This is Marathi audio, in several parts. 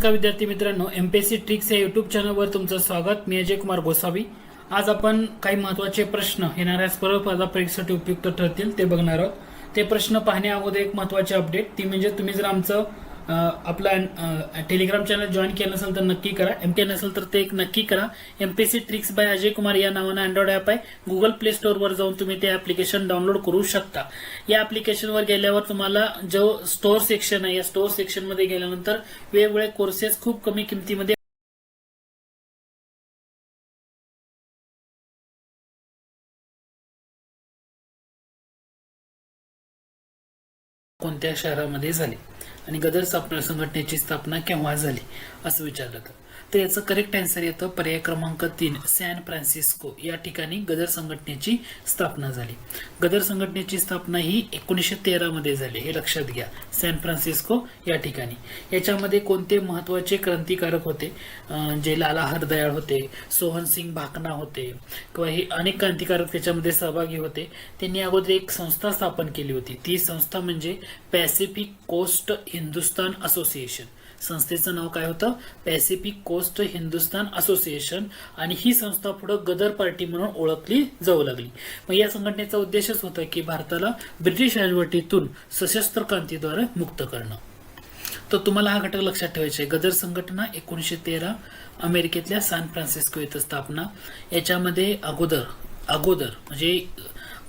नमस्कार विद्यार्थी मित्रांनो, एमपीएससी ट्रिक्स या युट्यूब चॅनलवर तुमचं स्वागत. मी अजय कुमार गोसावी. आज आपण काही महत्त्वाचे प्रश्न येणाऱ्या स्पर्धा परीक्षेसाठी उपयुक्त ठरतील ते बघणार आहोत. ते प्रश्न पाहण्या अगोदर एक महत्त्वाची अपडेट ती म्हणजे तुम्ही जर आमचं आपला टेलिग्राम चॅनल जॉईन केलं नसेल तर नक्की करा. एमटी नसेल तर ते एक नक्की करा. MPSC tricks bye Ajay Kumar या नावानं अँड्रॉइड ॲप आहे. गुगल प्ले स्टोअरवर जाऊन तुम्ही ते ऍप्लिकेशन डाउनलोड करू शकता. या ऍप्लिकेशनवर गेल्यावर तुम्हाला जो स्टोअर सेक्शन आहे या स्टोअर सेक्शन मध्ये गेल्यानंतर वेगवेगळे कोर्सेस खूप कमी किमतीमध्ये कोणत्या शहरामध्ये झाली आणि गदर संघटनेची स्थापना केव्हा झाली असं विचारलं तर याचं करेक्ट आन्सर येतं पर्याय क्रमांक 3 सॅन फ्रान्सिस्को या ठिकाणी गदर संघटनेची स्थापना झाली. गदर संघटनेची स्थापना ही 1913 मध्ये झाली हे लक्षात घ्या. सॅन फ्रान्सिस्को या ठिकाणी. याच्यामध्ये कोणते महत्वाचे क्रांतिकारक होते जे लाला हरदयाळ होते, सोहन सिंग भाकना होते किंवा हे अनेक क्रांतिकारक त्याच्यामध्ये सहभागी होते. त्यांनी अगोदर एक संस्था स्थापन केली होती. ती संस्था म्हणजे पॅसिफिक कोस्ट हिंदुस्तान असोसिएशन. संस्थेचं नाव काय होतं? Pacific Coast Hindustan Association. आणि ही संस्था पुढे गदर पार्टी म्हणून ओळखली जाऊ लागली. मग या संघटनेचा उद्देशच होता की भारताला ब्रिटिश राजवटीतून सशस्त्र क्रांतीद्वारे मुक्त करणं. तर तुम्हाला हा घटक लक्षात ठेवायचा आहे. गदर संघटना 1913 अमेरिकेतल्या सॅन फ्रान्सिस्को येथे स्थापना. याच्यामध्ये अगोदर म्हणजे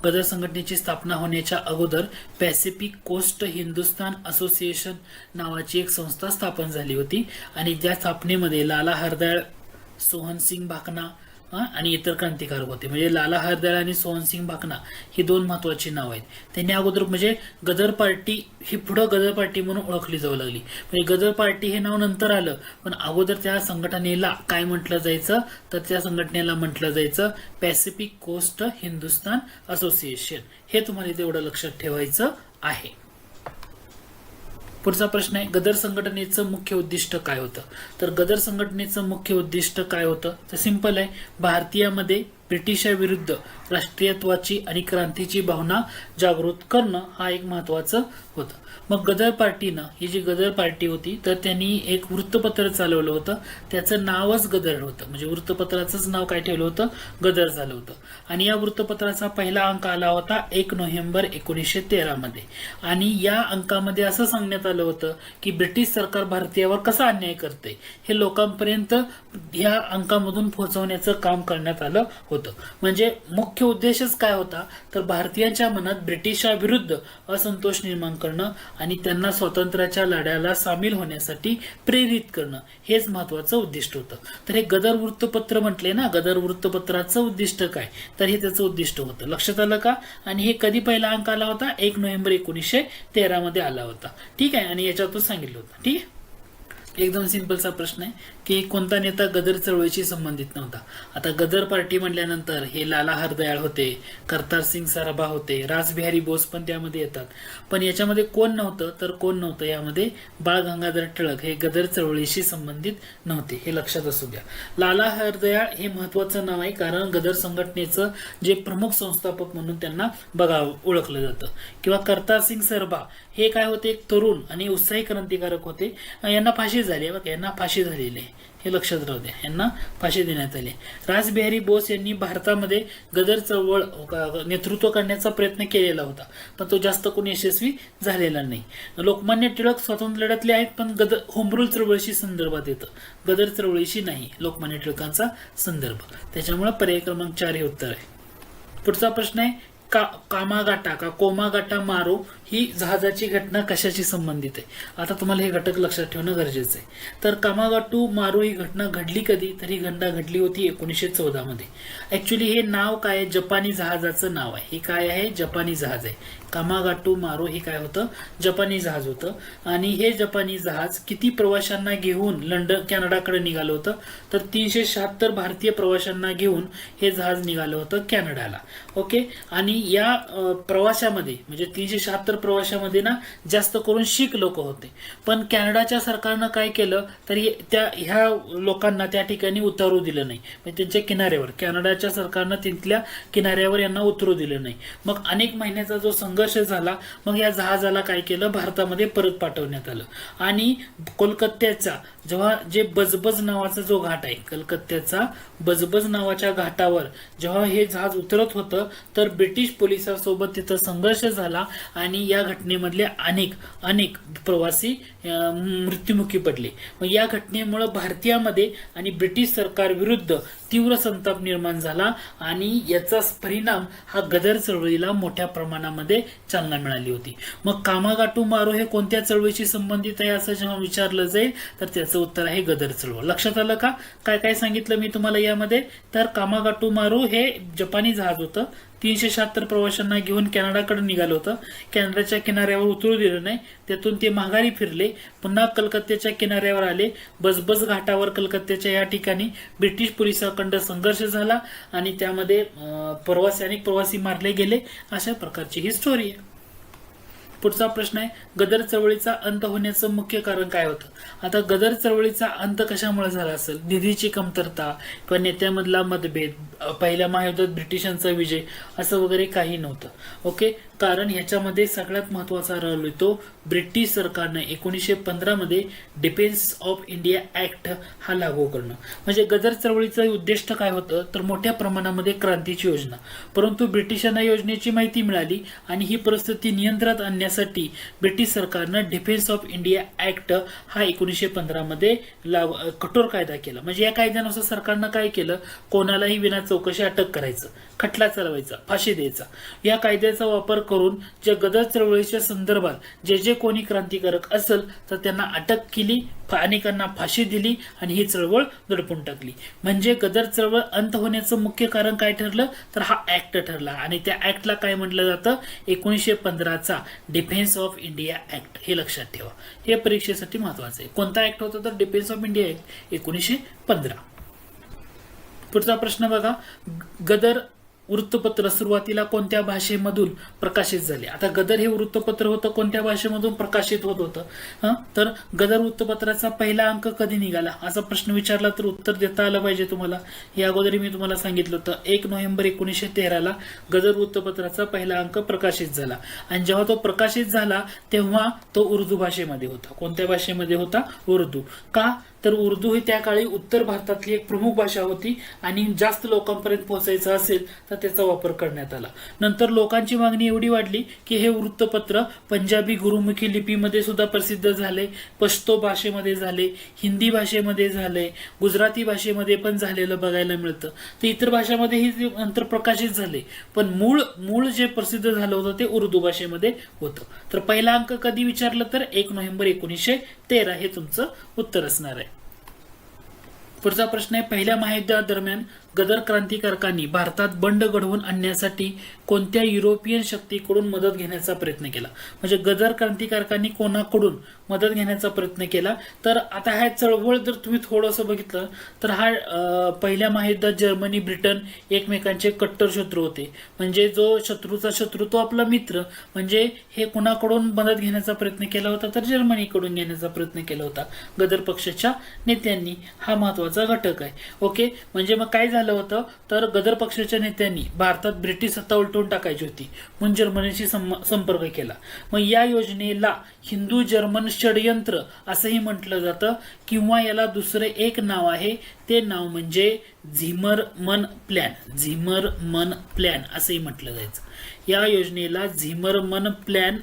गदर संघटनेची स्थापना होण्याच्या अगोदर पॅसिफिक कोस्ट हिंदुस्तान असोसिएशन नावाची एक संस्था स्थापन झाली होती आणि ज्या स्थापनेमध्ये लाला हरदयाळ, सोहन सिंग भाकना आणि इतर क्रांतिकारक होते. म्हणजे लाला हरदयाळ आणि सोहन सिंग भाकना ही दोन महत्वाची नाव आहेत. त्यांनी अगोदर म्हणजे गदर पार्टी ही पुढे गदर पार्टी म्हणून ओळखली जाऊ लागली. म्हणजे गदर पार्टी हे नाव नंतर आलं, पण अगोदर त्या संघटनेला काय म्हटलं जायचं तर त्या संघटनेला म्हटलं जायचं पॅसिफिक कोस्ट हिंदुस्तान असोसिएशन. हे तुम्हाला तेवढं लक्षात ठेवायचं आहे. पुढचा प्रश्न आहे, गदर संघटनेचं मुख्य उद्दिष्ट काय होतं? तर गदर संघटनेचं मुख्य उद्दिष्ट काय होतं तर सिंपल आहे. भारतीयामध्ये ब्रिटिशाविरुद्ध राष्ट्रीयत्वाची आणि क्रांतीची भावना जागृत करणं हा एक महत्वाचं होतं. मग गदर पार्टीनं ही जी गदर पार्टी होती तर त्यांनी एक वृत्तपत्र चालवलं होतं. त्याचं नावच गदर होतं. म्हणजे वृत्तपत्राचंच नाव काय ठेवलं होतं? गदर झालं होतं. आणि या वृत्तपत्राचा पहिला अंक आला होता 1 नोव्हेंबर 1913 मध्ये. आणि या अंकामध्ये असं सांगण्यात आलं होतं की ब्रिटिश सरकार भारतीयावर कसा अन्याय करते हे लोकांपर्यंत या अंकामधून पोहोचवण्याचं काम करण्यात आलं होतं. म्हणजे मुख्य उद्देशच काय होता तर भारतीयांच्या मनात ब्रिटिशाविरुद्ध असंतोष निर्माण करणं आणि त्यांना स्वातंत्र्याच्या लढ्याला सामील होण्यासाठी प्रेरित करणं हेच महत्वाचं उद्दिष्ट होतं. तर हे गदर वृत्तपत्र म्हटले ना, गदर वृत्तपत्राचं उद्दिष्ट काय तर हे त्याचं उद्दिष्ट होतं. लक्षात आलं का? आणि हे कधी पहिला अंक आला होता? 1 नोव्हेंबर 1913 मध्ये आला होता. ठीक आहे. आणि याच्यातून सांगितलं होतं. ठीक आहे. एकदम सिंपलचा प्रश्न आहे की कोणता नेता गदर चळवळीशी संबंधित नव्हता? आता गदर पार्टी म्हटल्यानंतर हे लाला हरदयाळ होते, करतार सिंग सराभा होते, रासबिहारी बोस पण त्यामध्ये येतात. पण याच्यामध्ये कोण नव्हतं यामध्ये बाळ गंगाधर टिळक हे गदर चळवळीशी संबंधित नव्हते. हे लक्षात असू द्या. लाला हरदयाळ हे महत्वाचं नाव आहे कारण गदर संघटनेचं जे प्रमुख संस्थापक म्हणून त्यांना ओळखलं जातं. किंवा करतार सिंग सराभा हे काय होते? एक तरुण आणि उत्साही क्रांतिकारक होते. यांना फाशी झाली. बघा, यांना फाशी झालेली आहे. हे लक्षात राहू द्या. यांना फाशी देण्यात आली. रासबिहारी बोस यांनी भारतामध्ये गदर चळवळ नेतृत्व करण्याचा प्रयत्न केलेला होता, पण तो जास्त कोणी यशस्वी झालेला नाही. लोकमान्य टिळक स्वातंत्र्य लढ्यातले आहेत, पण होमरूल चळवळीशी संदर्भात येतं, गदर चळवळीशी नाही लोकमान्य टिळकांचा संदर्भ. त्याच्यामुळे पर्याय क्रमांक 4 हे उत्तर आहे. पुढचा प्रश्न आहे, कोमागाटा मारो ही जहाजाची घटना कशाशी संबंधित आहे? आता तुम्हाला हे घटक लक्षात ठेवणं गरजेचं आहे. तर कामागाटू मारो ही घटना घडली कधी? तर ही घटना घडली होती 1914 मध्ये. ऍक्च्युली हे नाव काय आहे? जपानी जहाजाचं नाव आहे. हे काय आहे? जपानी जहाज आहे. कामागाटू मारो हे काय होतं? जपानी जहाज होतं. आणि हे जपानी जहाज किती प्रवाशांना घेऊन कॅनडाकडे निघालं होतं? तर 376 भारतीय प्रवाशांना घेऊन हे जहाज निघालं होतं कॅनडाला. ओके. आणि या प्रवाशामध्ये म्हणजे 376 प्रवाशामध्ये ना जास्त करून शीख लोक होते. पण कॅनडाच्या सरकारनं काय केलं तर ह्या लोकांना त्या ठिकाणी उतरू दिलं नाही. म्हणजे त्यांच्या किनाऱ्यावर कॅनडाच्या सरकारनं तिथल्या किनाऱ्यावर यांना उतरू दिलं नाही. मग अनेक महिन्याचा जो संघर्ष झाला, मग या जहाजाला काय केलं, भारतामध्ये परत पाठवण्यात आलं. आणि कोलकात्याचा जेव्हा जे बजबज नावाचा जो घाट आहे, कलकत्त्याचा बजबज नावाच्या घाटावर जेव्हा हे जहाज उतरत होतं तर ब्रिटिश पोलिसांसोबत तिथं संघर्ष झाला आणि या घटनेमधले अनेक प्रवासी मृत्युमुखी पडले. मग या घटनेमुळे भारतीयामध्ये आणि ब्रिटिश सरकार विरुद्ध तीव्र संताप निर्माण झाला आणि याचा परिणाम हा गदर चळवळीला मोठ्या प्रमाणामध्ये चालना मिळाली होती. मग कामागाटू मारो हे कोणत्या चळवळीशी संबंधित आहे असं जेव्हा विचारलं जाईल तर त्याचं उत्तर आहे गदर चळवळ. लक्षात आलं का काय काय सांगितलं मी तुम्हाला यामध्ये? तर कामागाटू मारो हे जपानी जहाज होतं. 376 प्रवाशांना घेऊन कॅनडाकडे निघालं होतं. कॅनडाच्या किनाऱ्यावर उतरू दिलं नाही. त्यातून ते माघारी फिरले, पुन्हा कलकत्त्याच्या किनाऱ्यावर आले. बजबज घाटावर कलकत्त्याच्या या ठिकाणी ब्रिटिश पोलिसांकडे संघर्ष झाला आणि त्यामध्ये अनेक प्रवासी मारले गेले. अशा प्रकारची ही स्टोरी आहे. पुढचा प्रश्न आहे, गदर चळवळीचा अंत होण्याचं मुख्य कारण काय होतं? आता गदर चळवळीचा अंत कशामुळे झाला असेल? निधीची कमतरता किंवा नेत्यामधला मतभेद, पहिल्या महायुद्धात ब्रिटिशांचा विजय, असं वगैरे काही नव्हतं. ओके, कारण ह्याच्यामध्ये सगळ्यात महत्वाचा रोल येतो ब्रिटिश सरकारने 1915 मध्ये डिफेन्स ऑफ इंडिया ऍक्ट हा लागू करणं. म्हणजे गदर चळवळीचं उद्दिष्ट काय होतं तर मोठ्या प्रमाणामध्ये क्रांतीची योजना. परंतु ब्रिटिशांना योजनेची माहिती मिळाली आणि ही परिस्थिती नियंत्रणात आणण्यासाठी ब्रिटिश सरकारनं डिफेन्स ऑफ इंडिया ऍक्ट हा 1915 मध्ये कठोर कायदा केला. म्हणजे या कायद्यानुसार सरकारनं काय केलं, कोणालाही विना चौकशी अटक करायचं, खटला चालवायचा, फाशी द्यायचा. या कायद्याचा वापर करून ज्या गदर चळवळीच्या संदर्भात जे कोणी क्रांतिकारक असेल तर त्यांना अटक केली, अनेकांना फाशी दिली आणि ही चळवळ दडपून टाकली. म्हणजे गदर चळवळ अंत होण्याचं मुख्य कारण काय ठरलं तर हा ऍक्ट ठरला. आणि त्या ऍक्टला काय म्हटलं जातं? 1915चा डिफेन्स ऑफ इंडिया ऍक्ट. हे लक्षात ठेवा, हे परीक्षेसाठी महत्वाचं आहे. कोणता ऍक्ट होता तर डिफेन्स ऑफ इंडिया ऍक्ट 1915. पुढचा प्रश्न बघा, गदर वृत्तपत्र सुरुवातीला कोणत्या भाषेमधून प्रकाशित झाले? आता गदर हे वृत्तपत्र होतं, कोणत्या भाषेमधून प्रकाशित होत होतं? तर गदर वृत्तपत्राचा पहिला अंक कधी निघाला असा प्रश्न विचारला तर उत्तर देता आलं पाहिजे तुम्हाला. या अगोदर मी तुम्हाला सांगितलं होतं 1 नोव्हेंबर 1913 गदर वृत्तपत्राचा पहिला अंक प्रकाशित झाला. आणि जेव्हा तो प्रकाशित झाला तेव्हा तो उर्दू भाषेमध्ये होता. कोणत्या भाषेमध्ये होता? उर्दू. का तर उर्दू ही त्या काळी उत्तर भारतातली एक प्रमुख भाषा होती आणि जास्त लोकांपर्यंत पोहोचायचं असेल तर त्याचा वापर करण्यात आला. नंतर लोकांची मागणी एवढी वाढली की हे वृत्तपत्र पंजाबी गुरुमुखी लिपीमध्ये सुद्धा प्रसिद्ध झाले, पश्तो भाषेमध्ये झाले, हिंदी भाषेमध्ये झाले, गुजराती भाषेमध्ये पण झालेलं बघायला मिळतं. तर इतर भाषांमध्येही नंतर प्रकाशित झाले, पण मूळ जे प्रसिद्ध झालं होतं ते उर्दू भाषेमध्ये होतं. तर पहिला अंक कधी विचारलं तर 1 नोव्हेंबर 1913 हे तुमचं उत्तर असणार आहे. पुढचा प्रश्न आहे, पहिल्या महायुद्धादरम्यान गदर क्रांतिकारकांनी भारतात बंड घडवून आणण्यासाठी कोणत्या युरोपियन शक्तीकडून मदत घेण्याचा प्रयत्न केला? म्हणजे गदर क्रांतिकारकांनी कोणाकडून मदत घेण्याचा प्रयत्न केला? तर आता हा चळवळ जर तुम्ही थोडंसं बघितलं तर हा पहिल्या महायुद्धात जर्मनी, ब्रिटन एकमेकांचे कट्टर शत्रू होते. म्हणजे जो शत्रूचा शत्रू तो आपला मित्र. म्हणजे हे कोणाकडून मदत घेण्याचा प्रयत्न केला होता तर जर्मनीकडून घेण्याचा प्रयत्न केला होता गदर पक्षाच्या नेत्यांनी. हा महत्वाचा घटक आहे. ओके, म्हणजे मग काय झालं होतं तर गदर पक्षाच्या नेत्यांनी भारतात ब्रिटिश सत्ता उलटून टाकायची होती म्हणून जर्मनीशी संपर्क केला. मग या योजनेला हिंदू जर्मन षडयंत्र असंही म्हटलं जातं किंवा याला दुसरं एक नाव आहे, ते नाव म्हणजे झिमरमन प्लॅन. झिमरमन प्लॅन असंही म्हटलं जायचं. या योजनेला झिमरमन प्लॅन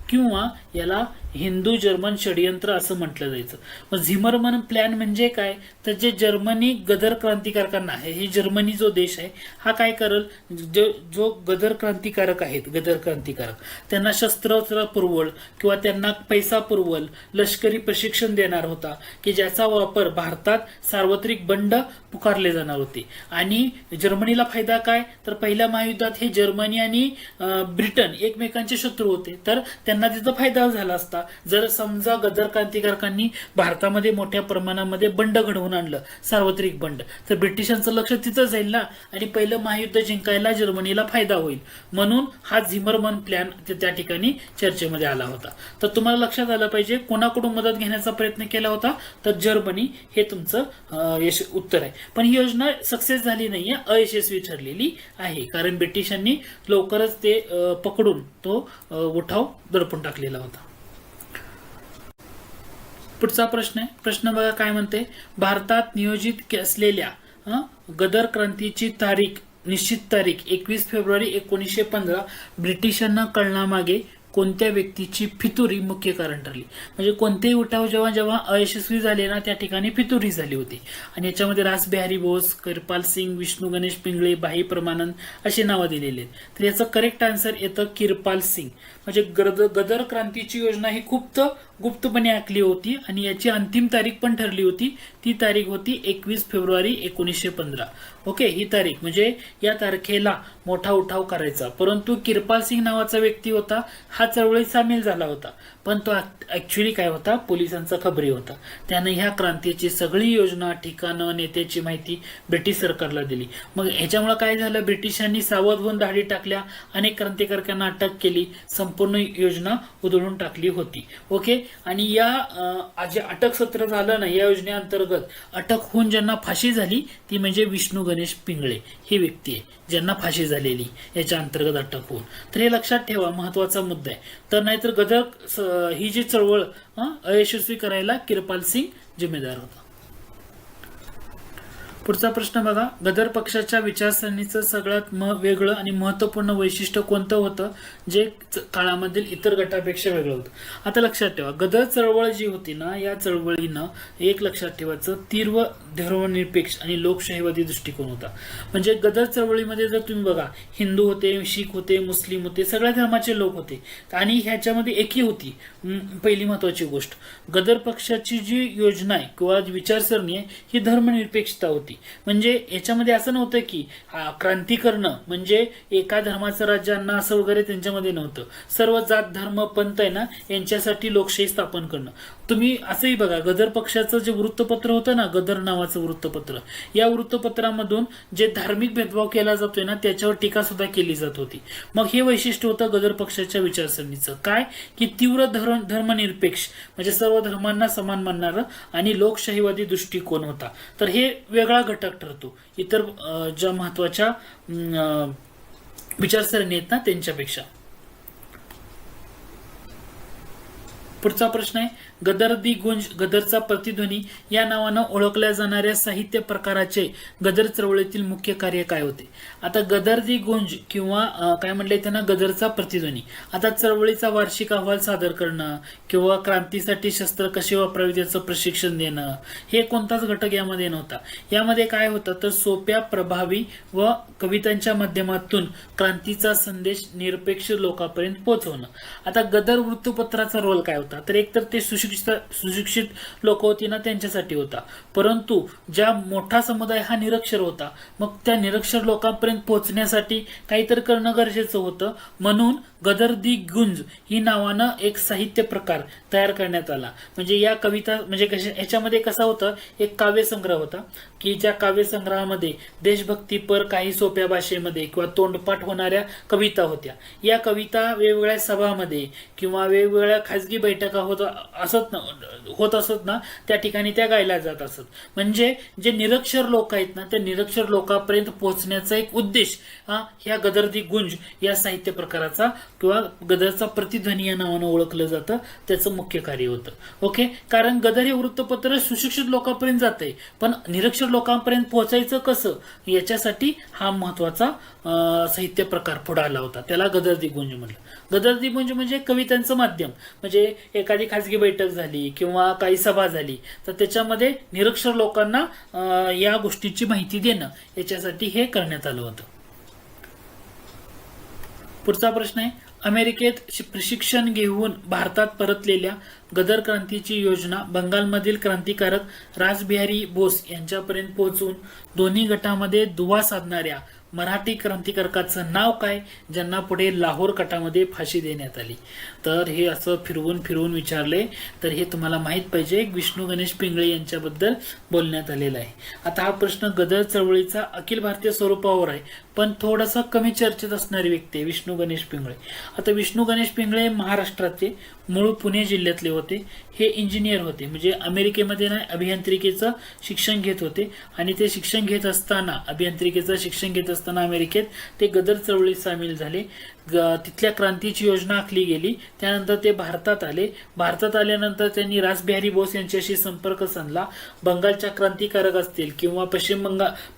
किंवा याला हिंदू जर्मन षडयंत्र असं म्हटलं जायचं. मग झिमरमन प्लॅन म्हणजे काय तर जे जर्मनी गदर क्रांतिकारकांना आहे, हे जर्मनी जो देश आहे हा काय करेल, जो गदर क्रांतिकारक आहेत, गदर क्रांतिकारक त्यांना शस्त्र पुरवल किंवा त्यांना पैसा पुरवल, लष्करी प्रशिक्षण देणार होता की ज्याचा वापर भारतात सार्वत्रिक बंड पुकारले जाणार होते. आणि जर्मनीला फायदा काय तर पहिल्या महायुद्धात हे जर्मनी आणि ब्रिटन एकमेकांचे शत्रू होते, तर त्यांना तिचा फायदा झाला असता. होता? जर समजा गदर क्रांतिकारकांनी भारतामध्ये मोठ्या प्रमाणामध्ये बंड घडवून आणलं, सार्वत्रिक बंड, तर ब्रिटिशांचं लक्ष तिथं जाईल ना, आणि पहिलं महायुद्ध जिंकायला जर्मनीला फायदा होईल, म्हणून हा झिमरमन प्लॅन त्या ठिकाणी चर्चेमध्ये आला होता. तर तुम्हाला लक्षात आलं पाहिजे कोणाकडून मदत घेण्याचा प्रयत्न केला होता, तर जर्मनी हे तुमचं उत्तर आहे. पण ही योजना सक्सेस झाली नाहीये, अयशस्वी ठरलेली आहे, कारण ब्रिटिशांनी लवकरच ते पकडून तो उठाव दडपून टाकलेला होता. पुढचा प्रश्न आहे. प्रश्न बघा काय म्हणते. भारतात नियोजित असलेल्या गदर क्रांतीची निश्चित तारीख 21 फेब्रुवारी 1915 ब्रिटिशांना कळण्यामागे कोणत्या व्यक्तीची फितुरी मुख्य कारण ठरली? म्हणजे कोणतेही उठाव जेव्हा अयशस्वी झाले ना, त्या ठिकाणी फितुरी झाली होती. आणि याच्यामध्ये रासबिहारी बोस, किरपाल सिंग, विष्णू गणेश पिंगळे, भाई परमानंद अशी नावं दिलेली आहेत. तर याचं करेक्ट आन्सर येतं किरपाल सिंग. म्हणजे गदर क्रांतीची योजना ही खूप गुप्तपणे आखली होती आणि याची अंतिम तारीख पण ठरली होती. ती तारीख होती 21 फेब्रुवारी 1915. ओके, ही तारीख म्हणजे या तारखेला मोठा उठाव करायचा. परंतु किरपाल सिंग नावाचा व्यक्ती होता, हा चळवळीत सामील झाला होता, पण तो ऍक्च्युली काय होता, पोलिसांचा खबरी होता. त्याने ह्या क्रांतीची सगळी योजना, ठिकाणं, नेत्याची माहिती ब्रिटिश सरकारला दिली. मग ह्याच्यामुळे काय झालं, ब्रिटिशांनी सावध होऊन धाडी टाकल्या, अनेक क्रांतिकारकांना अटक केली, संपूर्ण योजना उधळून टाकली होती. ओके, आणि या जे अटक सत्र झालं ना, या योजनेअंतर्गत अटक होऊन ज्यांना फाशी झाली ती म्हणजे विष्णू गणेश पिंगळे ही व्यक्ती आहे, ज्यांना फाशी झालेली याच्या अंतर्गत अटक होऊन. तर हे लक्षात ठेवा, महत्वाचा मुद्दा आहे. तर नाहीतर गदर ही जी चळवळ अयशस्वी करायला किरपाल सिंग जिम्मेदार होता. पुढचा प्रश्न बघा. गदर पक्षाच्या विचारसरणीचं सगळ्यात वेगळं आणि महत्वपूर्ण वैशिष्ट्य कोणतं होतं, जे काळामधील इतर गटापेक्षा वेगळं होतं? आता लक्षात ठेवा, गदर चळवळ जी होती ना, या चळवळीनं एक लक्षात ठेवायचं, तीव्र धर्मनिरपेक्ष आणि लोकशाहीवादी दृष्टिकोन होता. म्हणजे गदर चळवळीमध्ये जर तुम्ही बघा, हिंदू होते, शीख होते, मुस्लिम होते, सगळ्या धर्माचे लोक होते आणि ह्याच्यामध्ये एकी होती. पहिली महत्वाची गोष्ट, गदर पक्षाची जी योजना आहे किंवा विचारसरणी आहे ही धर्मनिरपेक्षता होती. म्हणजे याच्यामध्ये असं नव्हतं की क्रांती करणं म्हणजे एका धर्माचं राज्य आणणं असं वगैरे त्यांच्यामध्ये नव्हतं. सर्व जात धर्म पंथ आहे ना, यांच्यासाठी लोकशाही स्थापन करणं. तुम्ही असंही बघा, गदर पक्षाचं जे वृत्तपत्र होतं ना, गदर नावाचं वृत्तपत्र, या वृत्तपत्रामधून जे धार्मिक भेदभाव केला जातोय ना, त्याच्यावर टीका सुद्धा केली जात होती. मग हे वैशिष्ट्य होतं गदर पक्षाच्या विचारसरणीचं, काय की तीव्र धर्मनिरपेक्ष म्हणजे सर्व धर्मांना समान मानणारं आणि लोकशाहीवादी दृष्टिकोन होता. तर हे वेगळा घटक ठरतो इतर ज्या महत्वाच्या विचारसरणी आहेत ना त्यांच्यापेक्षा. पुढचा प्रश्न आहे. गदर दी गुंज, गदरचा प्रतिध्वनी या नावानं ओळखल्या जाणाऱ्या साहित्य प्रकाराचे गदर चळवळीतील मुख्य कार्य काय होते? आता गदर दी गुंज किंवा काय म्हणले त्यांना गदरचा प्रतिध्वनी. आता चळवळीचा वार्षिक अहवाल सादर करणं किंवा क्रांतीसाठी शस्त्र कसे वापरावे याचं प्रशिक्षण देणं, हे कोणताच घटक यामध्ये नव्हता. यामध्ये काय होतं तर सोप्या, प्रभावी व कवितांच्या माध्यमातून क्रांतीचा संदेश निरपेक्ष लोकांपर्यंत पोहोचवणं. आता गदर वृत्तपत्राचा रोल काय होता तर एकतर ते सुशिक्षित लोक होती ना त्यांच्यासाठी होता, परंतु ज्या मोठा समुदाय हा निरक्षर होता, मग त्या निरक्षर लोकांपर्यंत पोहोचण्यासाठी काहीतरी करणं गरजेचं होतं. म्हणून गदर दी गुंज ही नावानं एक साहित्य प्रकार तयार करण्यात आला. म्हणजे या कविता म्हणजे याच्यामध्ये कसा होता, एक काव्यसंग्रह होता की ज्या काव्यसंग्रहामध्ये देशभक्तीपर काही सोप्या भाषेमध्ये किंवा तोंडपाठ होणाऱ्या कविता होत्या. या कविता वेगवेगळ्या सभामध्ये किंवा वेगवेगळ्या खाजगी बैठका होत असत ना, त्या ठिकाणी त्या गायल्या जात असत. म्हणजे जे निरक्षर लोक आहेत ना, त्या निरक्षर लोकांपर्यंत पोहोचण्याचा एक उद्देश ह्या गदर दी गुंज या साहित्य प्रकाराचा किंवा गदरचा प्रतिध्वनी या नावानं ओळखलं जातं, त्याचं मुख्य कार्य होतं. ओके, कारण गदर हे वृत्तपत्र सुशिक्षित लोकांपर्यंत जाते, पण निरक्षर लोकांपर्यंत पोहोचायचं कसं याच्यासाठी हा महत्वाचा साहित्य प्रकार पुढे आला होता. त्याला गदर दी गुंज म्हटलं. गदर दी गुंज म्हणजे कवितांचं माध्यम. म्हणजे एखादी खाजगी बैठक झाली किंवा काही सभा झाली तर त्याच्यामध्ये निरक्षर लोकांना या गोष्टीची माहिती देणं याच्यासाठी हे करण्यात आलं होतं. पुढचा प्रश्न आहे. अमेरिकेत प्रशिक्षण घेऊन भारतात परतलेल्या गदर क्रांतीची योजना बंगालमधील क्रांतिकारक रासबिहारी बोस यांच्यापर्यंत पोहोचून दोन्ही गटामध्ये दुवा साधणाऱ्या मराठी क्रांतिकारकाचं नाव काय ज्यांना पुढे लाहोर कटामध्ये फाशी देण्यात आली? तर हे असं फिरवून फिरवून विचारले, तर हे तुम्हाला माहित पाहिजे. विष्णू गणेश पिंगळे यांच्याबद्दल बोलण्यात आलेला आहे. आता हा प्रश्न गदर चळवळीचा अखिल भारतीय स्वरूपावर आहे, पण थोडासा कमी चर्चेत असणारी व्यक्ती आहे विष्णू गणेश पिंगळे. आता विष्णू गणेश पिंगळे महाराष्ट्राचे, मूळ पुणे जिल्ह्यातले होते. हे इंजिनियर होते, म्हणजे अमेरिकेमध्ये ना अभियांत्रिकेचं शिक्षण घेत होते, आणि ते शिक्षण घेत असताना, अभियांत्रिकेचं शिक्षण घेत असताना अमेरिकेत ते गदर चळवळीत सामील झाले. तिथल्या क्रांतीची योजना आखली गेली. त्यानंतर ते भारतात आले. भारतात आल्यानंतर त्यांनी रासबिहारी बोस यांच्याशी संपर्क साधला. बंगालच्या क्रांतिकारक असतील किंवा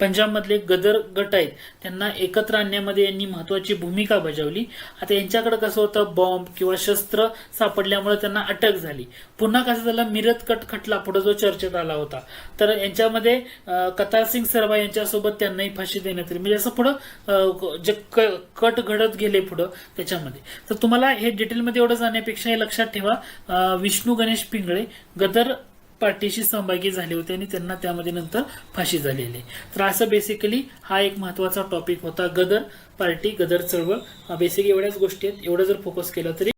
पंजाबमधले गदर गट आहेत, त्यांना एकत्र आणण्यामध्ये यांनी महत्वाची भूमिका बजावली. आता यांच्याकडे कसं होतं, बॉम्ब किंवा शस्त्र सापडल्यामुळे त्यांना अटक झाली. पुन्हा कसं झालं, मिरत कट खटला पुढे जो चर्चेत आला होता, तर यांच्यामध्ये कतारसिंग सरबा यांच्यासोबत त्यांनाही फाशी देण्यात आली. म्हणजे असं पुढं जे कट घडत गेले पुढं त्याच्यामध्ये. तर तुम्हाला हे डिटेलमध्ये एवढं जाण्यापेक्षा हे लक्षात ठेवा, विष्णू गणेश पिंगळे गदर पार्टीशी सहभागी झाले होते आणि त्यांना त्यामध्ये नंतर फाशी झालेली. तर असं बेसिकली हा एक महत्वाचा टॉपिक होता, गदर पार्टी, गदर चळवळ. बेसिक एवढ्याच गोष्टी आहेत. एवढं जर फोकस केलं तरी